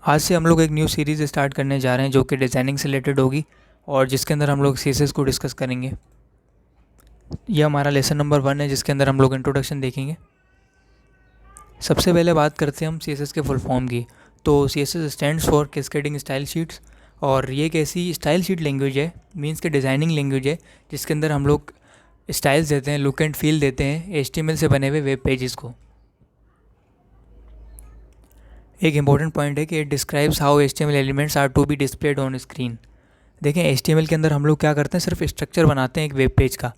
आज से हम लोग एक न्यू सीरीज़ स्टार्ट करने जा रहे हैं जो कि डिज़ाइनिंग से रिलेटेड होगी और जिसके अंदर हम लोग सीएसएस को डिस्कस करेंगे। ये हमारा लेसन नंबर 1 है जिसके अंदर हम लोग इंट्रोडक्शन देखेंगे। सबसे पहले बात करते हैं हम सीएसएस के फुल फॉर्म की। तो CSS stands for cascading style sheets, और ये एक ऐसी स्टाइल शीट लैंग्वेज है, मीन्स के डिज़ाइनिंग लैंग्वेज है जिसके अंदर हम लोग स्टाइल्स देते हैं, लुक एंड फील देते हैं एचटीएमएल से बने हुए वेब पेजेस को। एक इम्पॉर्टेंट पॉइंट है कि it describes how HTML elements are to be displayed on screen. देखें, एचटीएमएल के अंदर हम लोग क्या करते हैं, सिर्फ स्ट्रक्चर बनाते हैं एक वेब पेज का,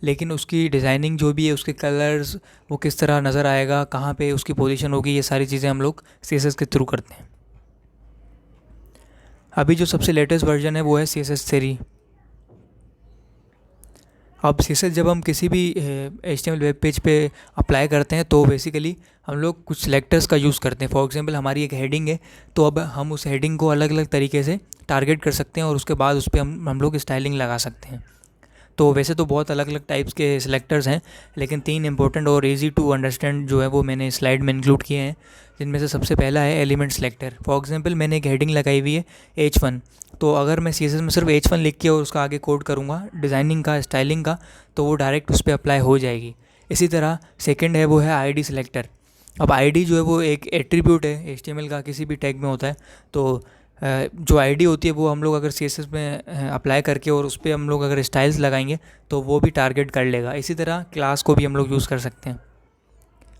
लेकिन उसकी डिज़ाइनिंग जो भी है, उसके कलर्स, वो किस तरह नज़र आएगा, कहाँ पे उसकी पोजीशन होगी, ये सारी चीज़ें हम लोग सीएसएस के थ्रू करते हैं। अभी जो सबसे लेटेस्ट वर्जन है वो है CSS 3। अब CSS जब हम किसी भी HTML वेब पेज पे अप्लाई करते हैं तो बेसिकली हम लोग कुछ सेलेक्टर्स का यूज़ करते हैं। फॉर एग्जांपल हमारी एक हेडिंग है, तो अब हम उस हेडिंग को अलग अलग तरीके से टारगेट कर सकते हैं और उसके बाद उस पर हम लोग स्टाइलिंग लगा सकते हैं। तो वैसे तो बहुत अलग अलग टाइप्स के सिलेक्टर्स हैं, लेकिन 3 इंपॉर्टेंट और इजी टू अंडरस्टैंड जो है वो मैंने स्लाइड में इंक्लूड किए हैं, जिनमें से सबसे पहला है एलिमेंट सेलेक्टर। फॉर एग्जांपल मैंने एक हेडिंग लगाई हुई है H1, तो अगर मैं CSS में सिर्फ H1 लिख के और उसका आगे कोड करूँगा डिज़ाइनिंग का, स्टाइलिंग का, तो वो डायरेक्ट उस पर अप्लाई हो जाएगी। इसी तरह सेकेंड है वो है ID सेलेक्टर। अब ID जो है वो एक एट्रीब्यूट है HTML का, किसी भी टैग में होता है। तो जो ID होती है वो हम लोग अगर CSS में अप्लाई करके और उस पर हम लोग अगर स्टाइल्स लगाएंगे तो वो भी टारगेट कर लेगा। इसी तरह क्लास को भी हम लोग यूज़ कर सकते हैं।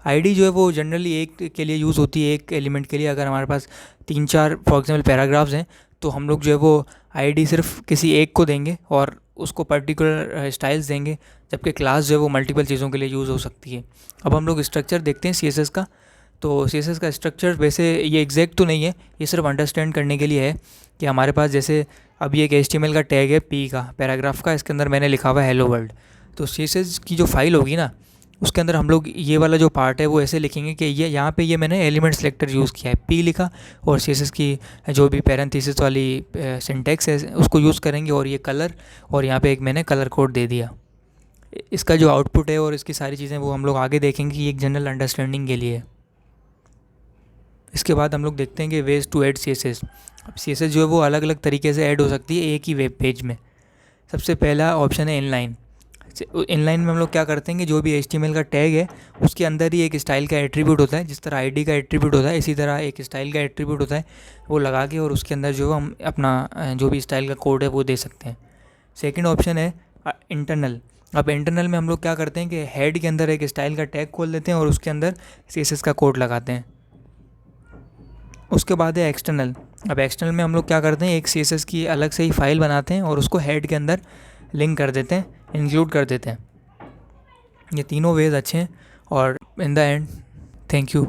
ID जो है वो जनरली एक के लिए यूज़ होती है, एक एलिमेंट के लिए। अगर हमारे पास 3-4 फॉर एग्जांपल पैराग्राफ्स हैं तो हम लोग जो है वो ID सिर्फ किसी एक को देंगे और उसको पर्टिकुलर स्टाइल्स देंगे, जबकि क्लास जो है वो मल्टीपल चीज़ों के लिए यूज़ हो सकती है। अब हम लोग स्ट्रक्चर देखते हैं CSS का। तो CSS का स्ट्रक्चर वैसे ये एग्जैक्ट तो नहीं है, ये सिर्फ अंडरस्टैंड करने के लिए है कि हमारे पास जैसे अभी एक HTML का टैग है P का, पैराग्राफ का, इसके अंदर मैंने लिखा हुआ है हेलो वर्ल्ड। तो CSS की जो फाइल होगी ना, उसके अंदर हम लोग ये वाला जो पार्ट है वो ऐसे लिखेंगे कि ये यहाँ पे ये मैंने एलिमेंट सेलेक्टर यूज़ किया है, P लिखा, और CSS की जो भी पैरेंथेसिस वाली सिंटैक्स है उसको यूज़ करेंगे, और ये कलर, और यहाँ पे एक मैंने कलर कोड दे दिया। इसका जो आउटपुट है और इसकी सारी चीज़ें वो हम लोग आगे देखेंगे, ये एक जनरल अंडरस्टैंडिंग के लिए है। इसके बाद हम लोग देखते हैं कि वेज टू ऐड CSS। अब CSS जो है वो अलग अलग तरीके से ऐड हो सकती है एक ही वेब पेज में। सबसे पहला ऑप्शन है इनलाइन। इनलाइन में हम लोग क्या करते हैं कि जो भी HTML का टैग है उसके अंदर ही एक स्टाइल का एट्रीब्यूट होता है। जिस तरह ID का एट्रीब्यूट होता है, इसी तरह एक स्टाइल का एट्रीब्यूट होता है, वो लगा के और उसके अंदर जो हम अपना जो भी स्टाइल का कोड है वो दे सकते हैं। सेकेंड ऑप्शन है इंटरनल। अब इंटरनल में हम लोग क्या करते हैं कि हेड के अंदर एक स्टाइल का टैग खोल देते हैं और उसके अंदर CSS का कोड लगाते हैं। उसके बाद है एक्सटर्नल। अब एक्सटर्नल में हम लोग क्या करते हैं, एक CSS की अलग से ही फाइल बनाते हैं और उसको हेड के अंदर लिंक कर देते हैं, इंक्लूड कर देते हैं। ये तीनों वेज अच्छे हैं और in the end thank you.